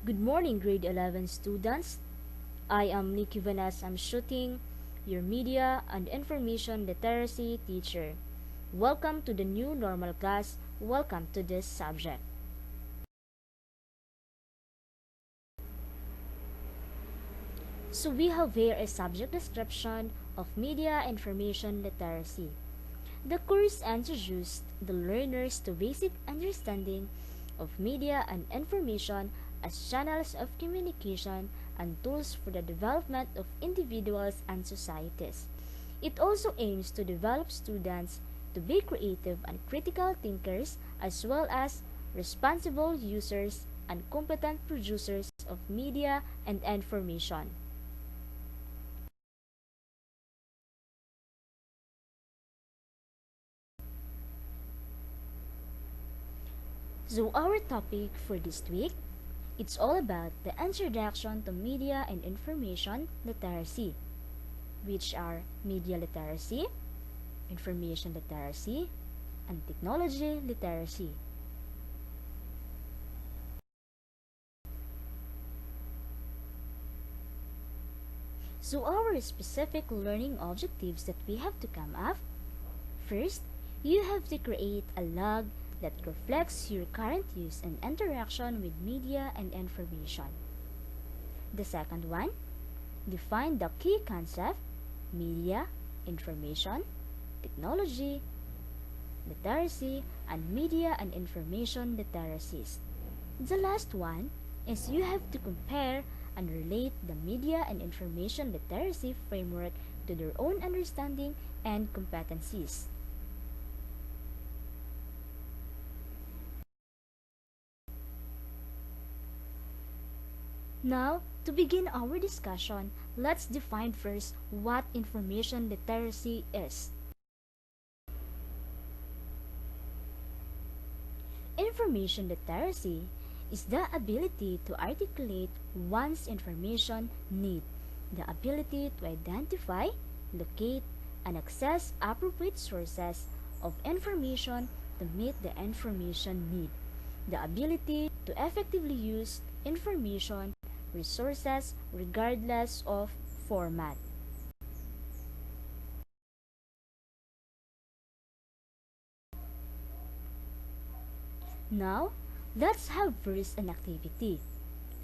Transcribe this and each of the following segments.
Good morning, grade 11 students. I am Nikki Vanas. I'm shooting your media and information literacy teacher. Welcome to the new normal class. Welcome to this subject. So we have here a subject description of media information literacy. The course introduced the learners to basic understanding of media and information as channels of communication and tools for the development of individuals and societies. It also aims to develop students to be creative and critical thinkers as well as responsible users and competent producers of media and information. So our topic for this week, it's all about the introduction to media and information literacy, which are media literacy, information literacy, and technology literacy. So our specific learning objectives that we have to come up, first, you have to create a log that reflects your current use and interaction with media and information. The second one, define the key concept, media, information, technology, literacy, and media and information literacies. The last one is you have to compare and relate the media and information literacy framework to their own understanding and competencies. Now, to begin our discussion, let's define first what information literacy is. Information literacy is the ability to articulate one's information need, the ability to identify, locate, and access appropriate sources of information to meet the information need, the ability to effectively use information resources regardless of format. Now, let's have first an activity.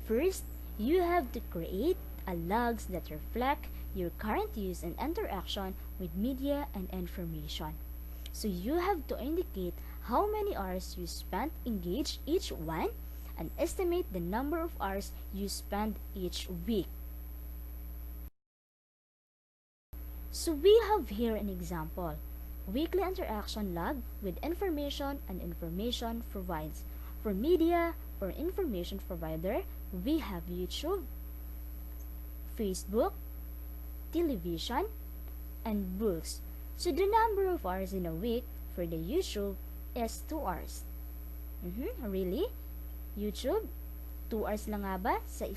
First, you have to create a logs that reflect your current use and interaction with media and information. So you have to indicate how many hours you spent engaged each one and estimate the number of hours you spend each week. So we have here an example. Weekly interaction log with information and information provides. For media or information provider, we have YouTube, Facebook, television, and books. So the number of hours in a week for the YouTube is 2 hours. Really? YouTube, 2 hours lang nga ba sa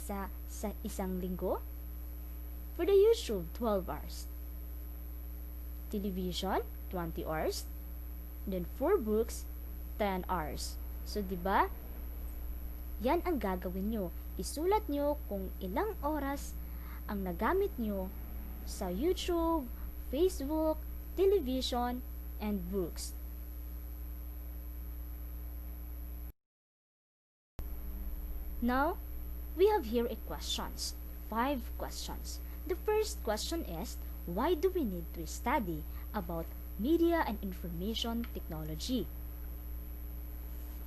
isang linggo? For the YouTube, 12 hours. Television, 20 hours. Then for books, 10 hours. So, di ba? Yan ang gagawin nyo. Isulat nyo kung ilang oras ang nagamit nyo sa YouTube, Facebook, television, and books. Now, we have here a questions. 5 questions. The first question is, why do we need to study about media and information technology?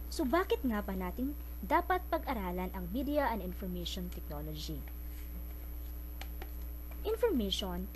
So, bakit nga ba natin dapat pag-aralan ang media and information technology? Information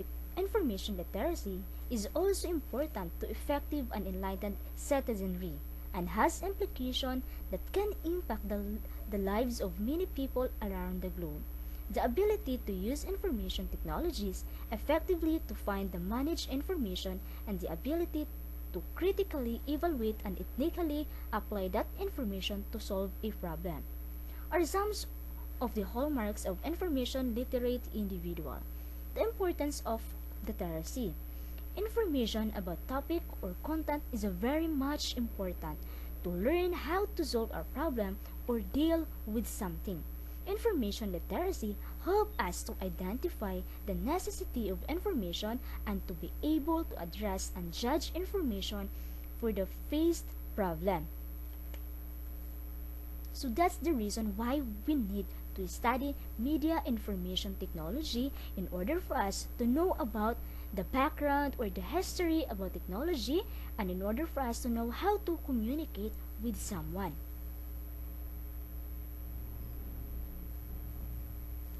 literacy is also important to effective and enlightened citizenry and has implications that can impact the lives of many people around the globe. The ability to use information technologies effectively to find and manage information and the ability to critically evaluate and ethically apply that information to solve a problem are some of the hallmarks of information literate individual. The importance of literacy. Information about topic or content is very much important to learn how to solve a problem or deal with something. Information literacy helps us to identify the necessity of information and to be able to address and judge information for the faced problem. So that's the reason why we need to study media information technology in order for us to know about the background or the history about technology, and in order for us to know how to communicate with someone.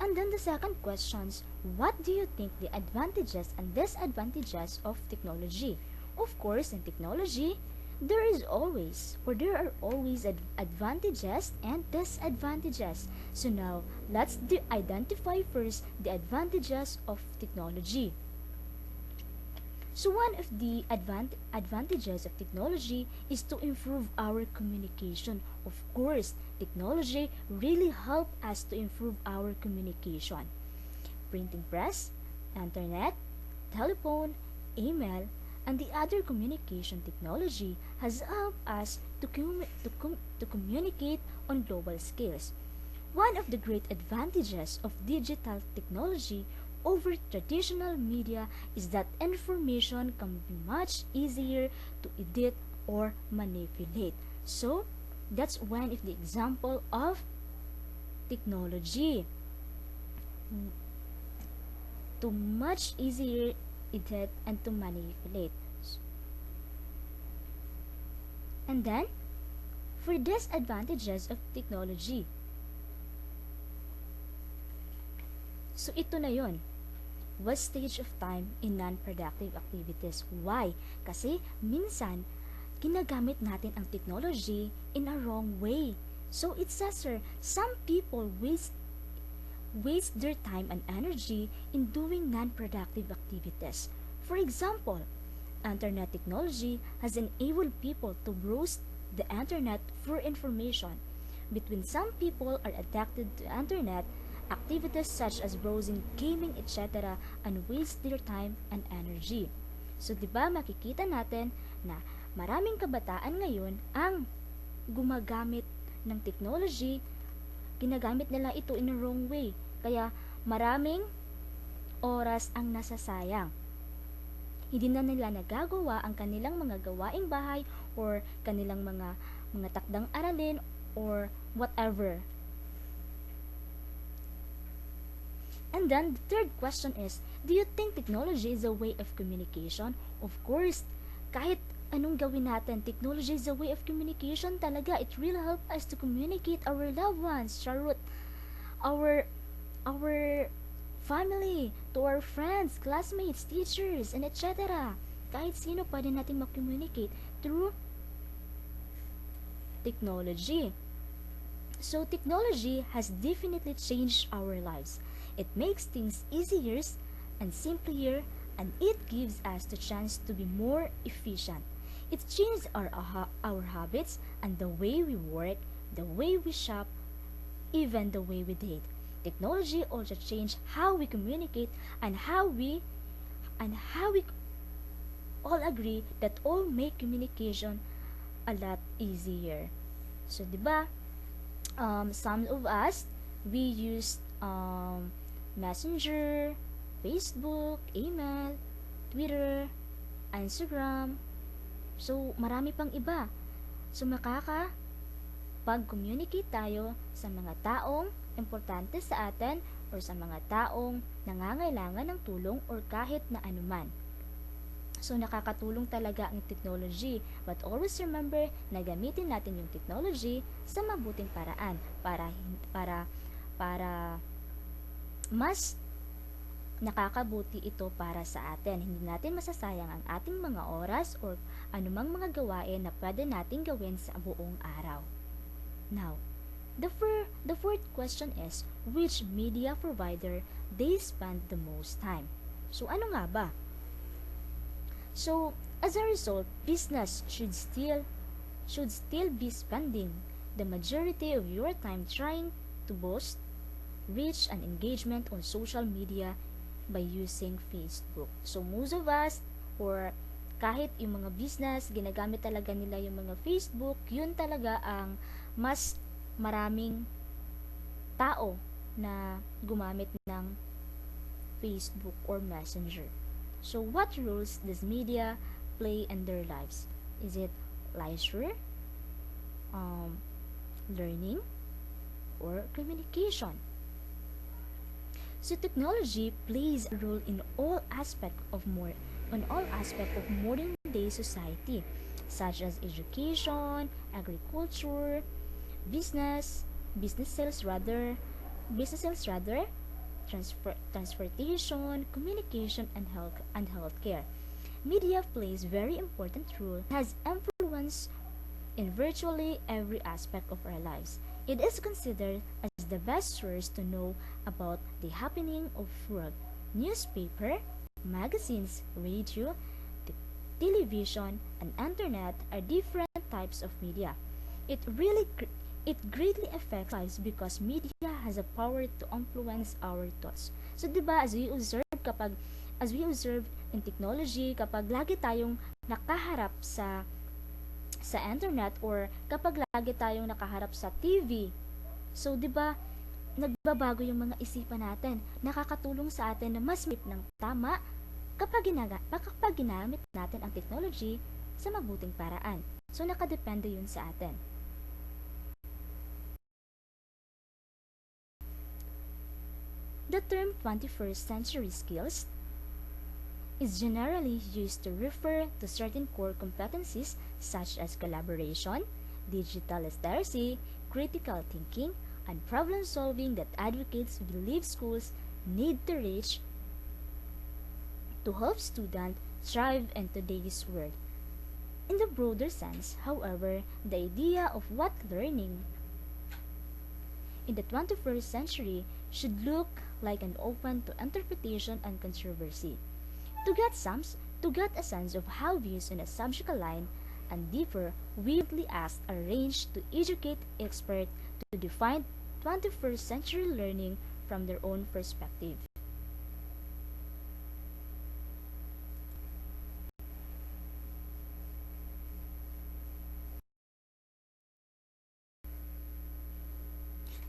And then the second questions, what do you think the advantages and disadvantages of technology? Of course, in technology, there are always advantages and disadvantages. So now, let's identify first the advantages of technology. So one of the advantages of technology is to improve our communication. Of course, technology really help us to improve our communication. Printing press, internet, telephone, email, and the other communication technology has helped us to communicate on global scales. One of the great advantages of digital technology over traditional media is that information can be much easier to edit or manipulate. So, that's one of the example of technology. To much easier edit and to manipulate. And then, for disadvantages of technology. So, ito na yon. Wastage of time in non-productive activities. Why? Kasi minsan, ginagamit natin ang technology in a wrong way. So, it says here, some people waste their time and energy in doing non-productive activities. For example, internet technology has enabled people to browse the internet for information. Between some people are addicted to internet activities such as browsing, gaming, etc. and waste their time and energy. So, di ba makikita natin na maraming kabataan ngayon ang gumagamit ng technology, ginagamit nila ito in a wrong way. Kaya maraming oras ang nasasayang. Hindi na nila nagagawa ang kanilang mga gawaing bahay or kanilang mga takdang aralin or whatever. And then, the third question is, do you think technology is a way of communication? Of course, kahit anong gawin natin, technology is a way of communication talaga. It really helps us to communicate our loved ones, charot, our family, to our friends, classmates, teachers, and etc. Kahit sino pwede natin mag-communicate through technology. So, technology has definitely changed our lives. It makes things easier and simpler, and it gives us the chance to be more efficient. It changes our habits and the way we work, the way we shop, even the way we date. Technology also changed how we communicate and how we all agree that all make communication a lot easier. So, di ba? Some of us, we use Messenger, Facebook, email, Twitter, Instagram. So, marami pang iba. So, pag-communicate tayo sa mga taong importante sa atin or sa mga taong nangangailangan ng tulong or kahit na anuman. So, nakakatulong talaga ang technology. But always remember na gamitin natin yung technology sa mabuting paraan para mas nakakabuti ito para sa atin. Hindi natin masasayang ang ating mga oras or anumang mga gawain na pwede nating gawin sa buong araw. Now, the fourth question is, which media provider they spend the most time? So, ano nga ba? So, as a result, business should still be spending the majority of your time trying to boost reach and engagement on social media by using Facebook. So, most of us, or kahit yung mga business, ginagamit talaga nila yung mga Facebook, yun talaga ang mas maraming tao na gumamit ng Facebook or Messenger. So, what roles does media play in their lives? Is it leisure, um, learning, or communication? So, technology plays a role in all aspect of modern day society, such as education, agriculture, business, business sales rather, transportation, communication, and healthcare. Media plays very important role, has influence in virtually every aspect of our lives. It is considered as the best source to know about the happening of world. Newspaper, magazines, radio, television, and internet are different types of media. It really it greatly affects lives because media has a power to influence our thoughts. So, 'di ba, as we observe in technology, kapag lagi tayong nakaharap sa internet or kapag lagi tayong nakaharap sa TV, so 'di ba, nagbabago yung mga isipan natin. Nakakatulong sa atin na mas ng tama kapag ginamit natin ang technology sa mabuting paraan. So, nakadepende yun sa atin. The term 21st century skills is generally used to refer to certain core competencies such as collaboration, digital literacy, critical thinking, and problem solving that advocates believe schools need to reach to help students thrive in today's world. In the broader sense, however, the idea of what learning in the 21st century should look like an open to interpretation and controversy. To get a sense of how views on a subject align and differ, we frequently asked a range to educate experts to define 21st century learning from their own perspective.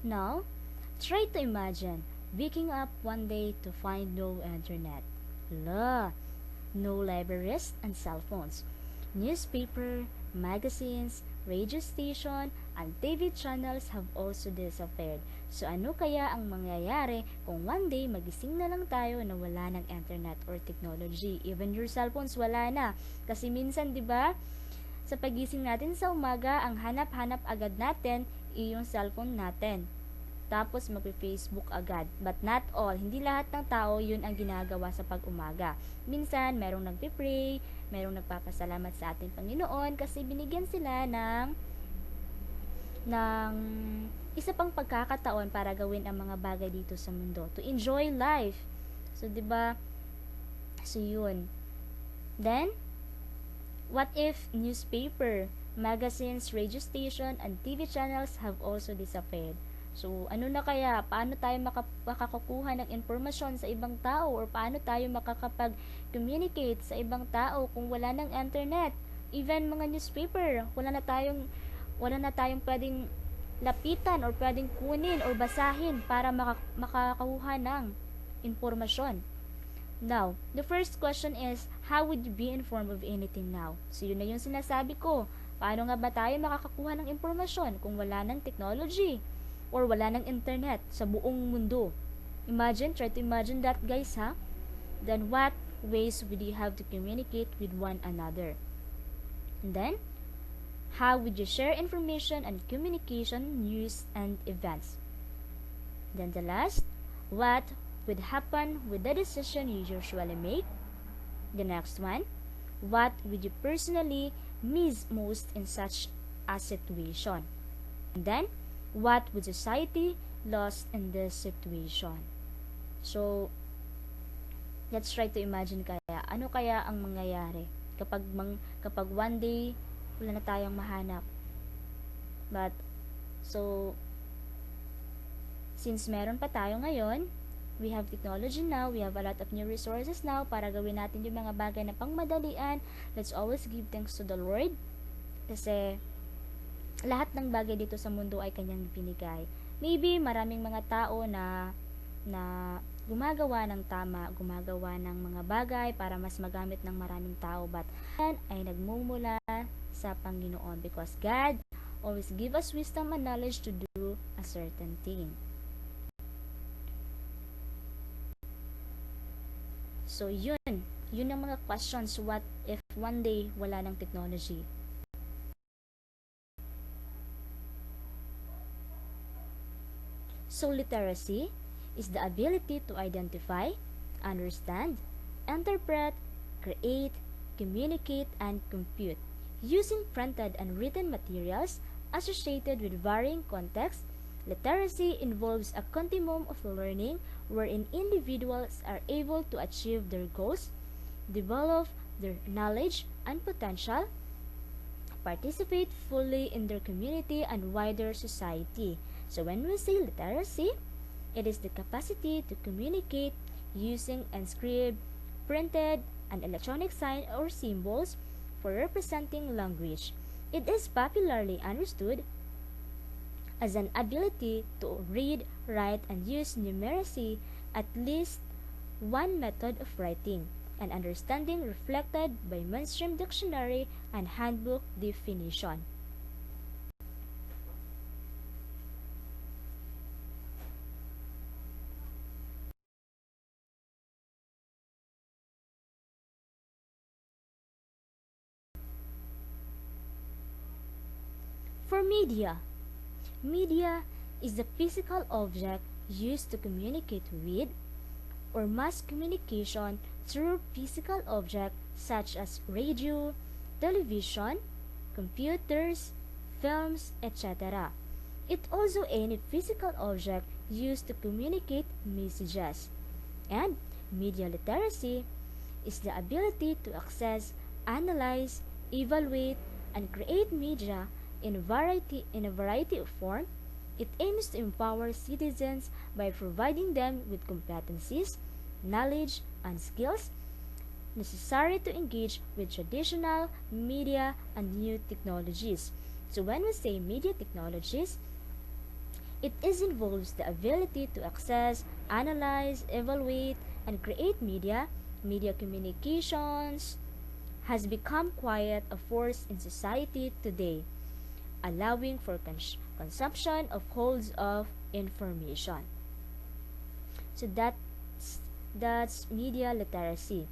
Now, try to imagine waking up one day to find no internet. La, no libraries and cell phones. Newspaper, magazines, radio station, and TV channels have also disappeared. So ano kaya ang mangyayari kung one day magising na lang tayo na wala ng internet or technology? Even your cellphones wala na. Kasi minsan, 'di ba? Sa pagising natin sa umaga, ang hanap-hanap agad natin yung cellphone natin. Tapos magpe-Facebook agad. But not all. Hindi lahat ng tao yun ang ginagawa sa pag-umaga. Minsan, merong nagpe-pray, merong nagpapasalamat sa ating Panginoon kasi binigyan sila ng isa pang pagkakataon para gawin ang mga bagay dito sa mundo. To enjoy life. So, 'di ba? So, yun. Then, what if newspaper, magazines, radio station, and TV channels have also disappeared? So, ano na kaya? Paano tayo makakakuha ng informasyon sa ibang tao or paano tayo makakapag-communicate sa ibang tao kung wala ng internet? Even mga newspaper, wala na tayong pwedeng lapitan or pwedeng kunin or basahin para makakakuha ng informasyon. Now, the first question is, how would you be informed of anything now? So, yun na yung sinasabi ko. Paano nga ba tayo makakakuha ng informasyon kung wala ng technology or wala ng internet sa buong mundo? Try to imagine that, guys, ha? Then, what ways would you have to communicate with one another? And then, how would you share information and communication, news, and events? Then the last, what would happen with the decision you usually make? The next one, what would you personally miss most in such a situation? And then, what would society lose in this situation? So, let's try to imagine kaya. Ano kaya ang mangyayari kapag one day wala na tayong mahanap? But, so, since meron pa tayo ngayon, we have technology now, we have a lot of new resources now para gawin natin yung mga bagay na pangmadalian. Let's always give thanks to the Lord kasi lahat ng bagay dito sa mundo ay kanyang binigay. Maybe maraming mga tao na gumagawa ng tama, gumagawa ng mga bagay para mas magamit ng maraming tao, but yan ay nagmumula sa Panginoon, because God always give us wisdom and knowledge to do a certain thing. So yun ang mga questions. What if one day wala ng technology? So literacy is the ability to identify, understand, interpret, create, communicate, and compute using printed and written materials associated with varying contexts. Literacy involves a continuum of learning wherein individuals are able to achieve their goals, develop their knowledge and potential, participate fully in their community and wider society. So when we say literacy, it is the capacity to communicate using inscribed, printed, and electronic signs or symbols for representing language. It is popularly understood as an ability to read, write, and use numeracy, at least one method of writing and understanding reflected by mainstream dictionary and handbook definition. For media is the physical object used to communicate with or mass communication through physical objects such as radio, television, computers, films, etc. It also any physical object used to communicate messages. And media literacy is the ability to access, analyze, evaluate, and create media in a variety of forms. It aims to empower citizens by providing them with competencies, knowledge, and skills necessary to engage with traditional media and new technologies. So when we say media technologies, it involves the ability to access, analyze, evaluate, and create media. Media communications has become quite a force in society today, allowing for consumption of wholes of information. So that's media literacy.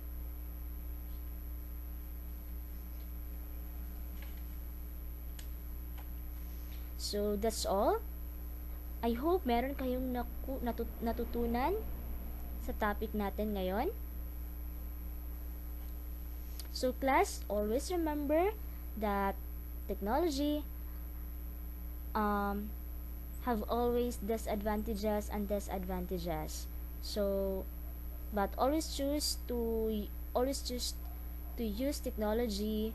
So that's all. I hope meron kayong natutunan sa topic natin ngayon. So class, always remember that technology have always disadvantages and disadvantages. So, but always choose to use technology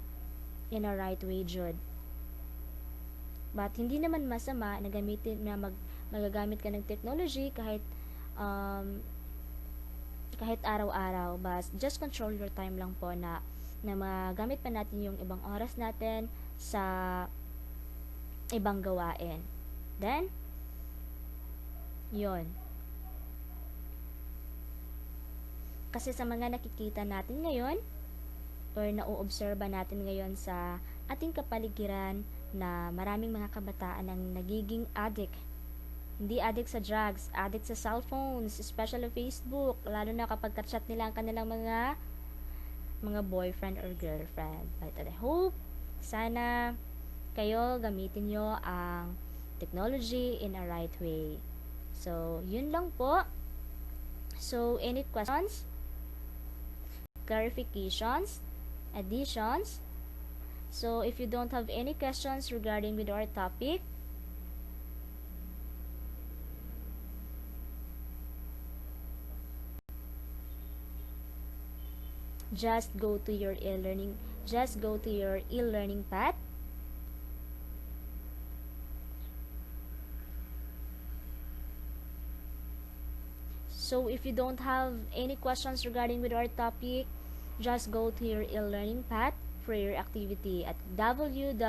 in a right way, Jud. But hindi naman masama na magagamit ka ng technology kahit araw-araw, but just control your time lang po na magamit pa natin yung ibang oras natin sa ibang gawain. Then, yon. Kasi sa mga nakikita natin ngayon or nauobserba natin ngayon sa ating kapaligiran na maraming mga kabataan ang nagiging addict. Hindi addict sa drugs, addict sa cellphones, especially Facebook, lalo na kapag ka-chat nila ang kanilang mga boyfriend or girlfriend. But I hope sana kayo gamitin nyo ang technology in a right way. So, yun lang po. So, any questions? Clarifications? Additions? So, if you don't have any questions regarding with our topic, just go to your e-learning path. So if you don't have any questions regarding with our topic, just go to your e-learning path for your activity at www.guide.com.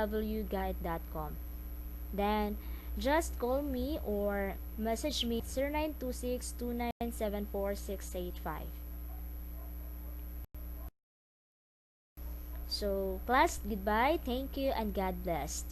Then Just call me or message me at 0926-2974685. So, class, goodbye, thank you, and God bless.